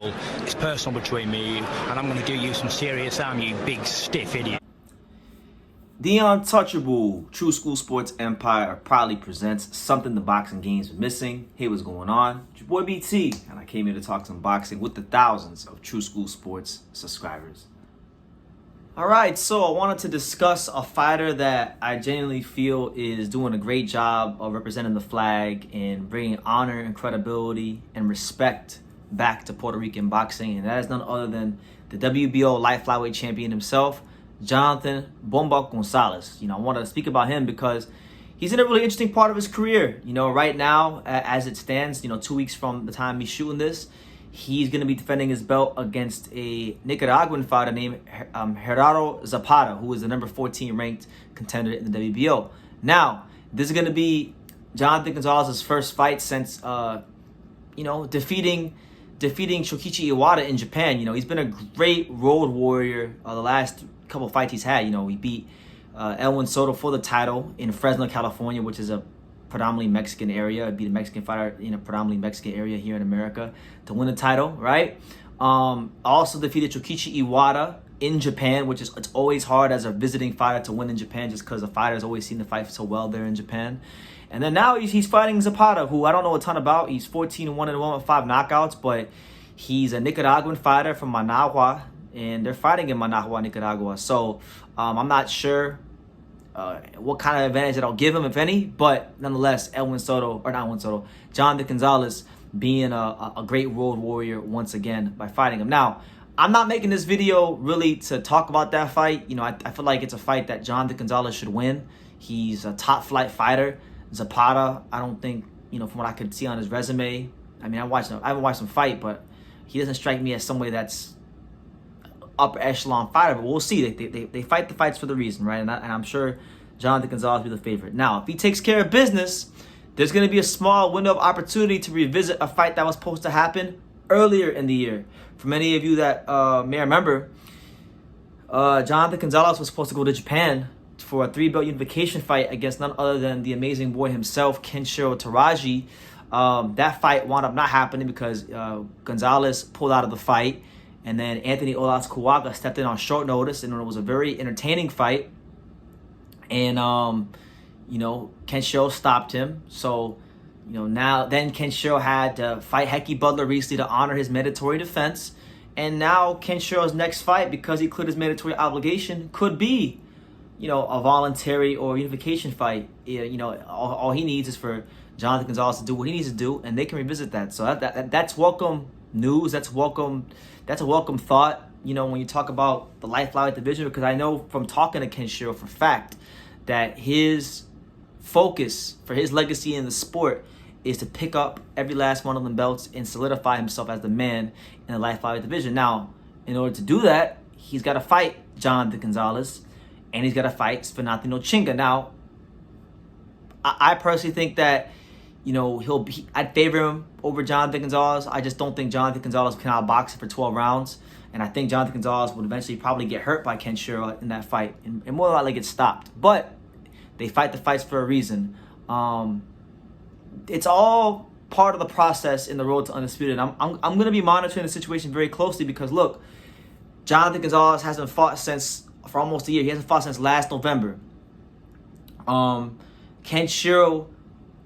It's personal between me and you, and I'm going to do you some serious harm, you big stiff idiot. The untouchable True School Sports Empire proudly presents something the boxing games are missing. Hey, what's going on? It's your boy BT, and I came here to talk some boxing with the thousands of True School Sports subscribers. Alright, so I wanted to discuss a fighter that I genuinely feel is doing a great job of representing the flag and bringing honor and credibility and respect back to Puerto Rican boxing, and that is none other than the WBO light flyweight champion himself, Jonathan Bomba Gonzalez. I wanted to speak about him because he's in a really interesting part of his career. Right now, as it stands, 2 weeks from the time he's shooting this, he's going to be defending his belt against a Nicaraguan fighter named Gerardo Zapata, who is the number 14 ranked contender in the WBO. Now, this is going to be Jonathan Gonzalez's first fight since, defeating Shokichi Iwata in Japan. He's been a great road warrior the last couple fights he's had. He beat Elwin Soto for the title in Fresno, California, which is a predominantly Mexican area. Beat a Mexican fighter in a predominantly Mexican area here in America to win the title, right? Also defeated Shokichi Iwata in Japan, which is, it's always hard as a visiting fighter to win in Japan just because the fighters always seem to fight so well there in Japan. And then now he's fighting Zapata, who I don't know a ton about. He's 14-1-1 with 5 knockouts, but he's a Nicaraguan fighter from Managua, and they're fighting in Managua, Nicaragua. So I'm not sure what kind of advantage that I'll give him, if any, but nonetheless, Jonathan Gonzalez being a great road warrior once again by fighting him. Now, I'm not making this video really to talk about that fight. I feel like it's a fight that Jonathan Gonzalez should win. He's a top flight fighter. Zapata, I don't think, from what I could see on his resume, I haven't watched him fight, but he doesn't strike me as somebody that's upper echelon fighter, but we'll see. They fight the fights for the reason, right? And I'm sure Jonathan Gonzalez will be the favorite. Now, if he takes care of business, there's going to be a small window of opportunity to revisit a fight that was supposed to happen earlier in the year. For many of you that may remember, Jonathan Gonzalez was supposed to go to Japan for a 3-belt unification fight against none other than the amazing boy himself, Kenshiro Teraji. That fight wound up not happening because Gonzalez pulled out of the fight, and then Anthony Olascuaga stepped in on short notice, and it was a very entertaining fight. And Kenshiro stopped him. So then Kenshiro had to fight Hecky Butler recently to honor his mandatory defense, and now Kenshiro's next fight, because he cleared his mandatory obligation, could be a voluntary or unification fight. All he needs is for Jonathan Gonzalez to do what he needs to do, and they can revisit that. So that's welcome news. That's a welcome thought. When you talk about the light flyweight division, because I know from talking to Kenshiro for a fact that his focus for his legacy in the sport is to pick up every last one of them belts and solidify himself as the man in the light flyweight division. Now, in order to do that, he's got to fight Jonathan Gonzalez, and he's got to fight Svenatino Chinga. Now, I personally think that, I'd favor him over Jonathan Gonzalez. I just don't think Jonathan Gonzalez can outbox for 12 rounds. And I think Jonathan Gonzalez would eventually probably get hurt by Kenshiro in that fight and more likely get stopped. But they fight the fights for a reason. It's all part of the process in the road to Undisputed. I'm going to be monitoring the situation very closely because, look, Jonathan Gonzalez hasn't fought for almost a year. He hasn't fought since last November. Kenshiro,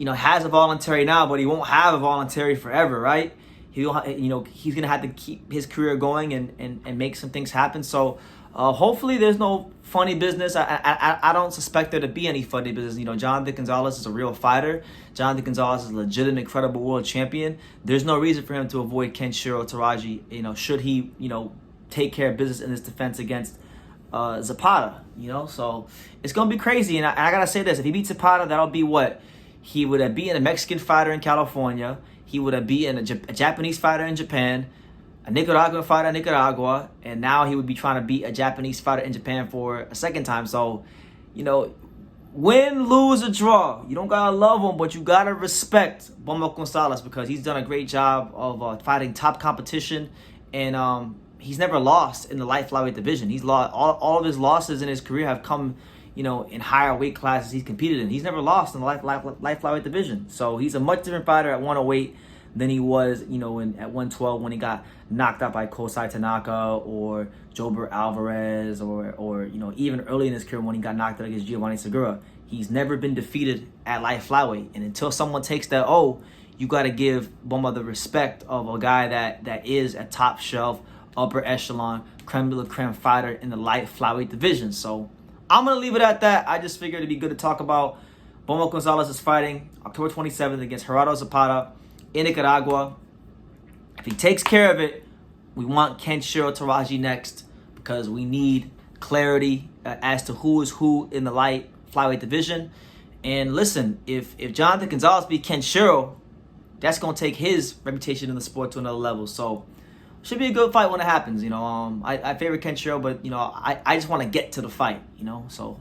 has a voluntary now, but he won't have a voluntary forever, right? He's gonna have to keep his career going and make some things happen. So hopefully there's no funny business. I don't suspect there to be any funny business. Jonathan Gonzalez is a real fighter. Jonathan Gonzalez is a legitimate, credible world champion. There's no reason for him to avoid Kenshiro Teraji. Should he take care of business in his defense against Zapata, so it's gonna be crazy. And I gotta say this: if he beats Zapata, that'll be what he would have beaten a Mexican fighter in California. He would have beaten a Japanese fighter in Japan, a Nicaraguan fighter in Nicaragua, and now he would be trying to beat a Japanese fighter in Japan for a second time. So, win, lose, or draw, you don't gotta love him, but you gotta respect Bomba Gonzalez because he's done a great job of fighting top competition, and he's never lost in the light flyweight division. He's lost all of his losses in his career have come, in higher weight classes he's competed in. He's never lost in the light flyweight division. So he's a much different fighter at 108 than he was, at 112 when he got knocked out by Kosai Tanaka or Jober Alvarez or even early in his career when he got knocked out against Giovanni Segura. He's never been defeated at light flyweight. And until someone takes that you got to give Boma the respect of a guy that is a top shelf, upper echelon, creme de la creme fighter in the light flyweight division. So I'm going to leave it at that. I just figured it'd be good to talk about Boma Gonzalez is fighting October 27th against Gerardo Zapata in Nicaragua. If he takes care of it, we want Kenshiro Teraji next because we need clarity as to who is who in the light flyweight division. And listen, if Jonathan Gonzalez beat Kenshiro, that's going to take his reputation in the sport to another level. So should be a good fight when it happens. I favor Kenshiro, but I just want to get to the fight. So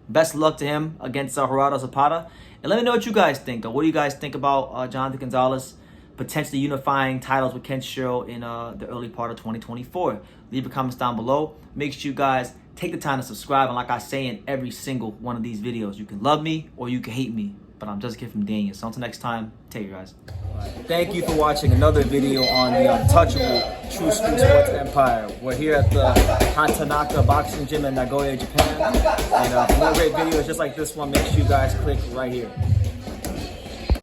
best of luck to him against Gerardo Zapata. And let me know what you guys think. What do you guys think about Jonathan Gonzalez potentially unifying titles with Kenshiro in the early part of 2024? Leave your comments down below. Make sure you guys take the time to subscribe. And like I say in every single one of these videos, you can love me or you can hate me, but I'm just a kid from Daniel. So until next time, take care, guys. Thank you for watching another video on the untouchable True Street Sports Empire. We're here at the Hatanaka Boxing Gym in Nagoya, Japan. And for more great videos just like this one, make sure you guys click right here.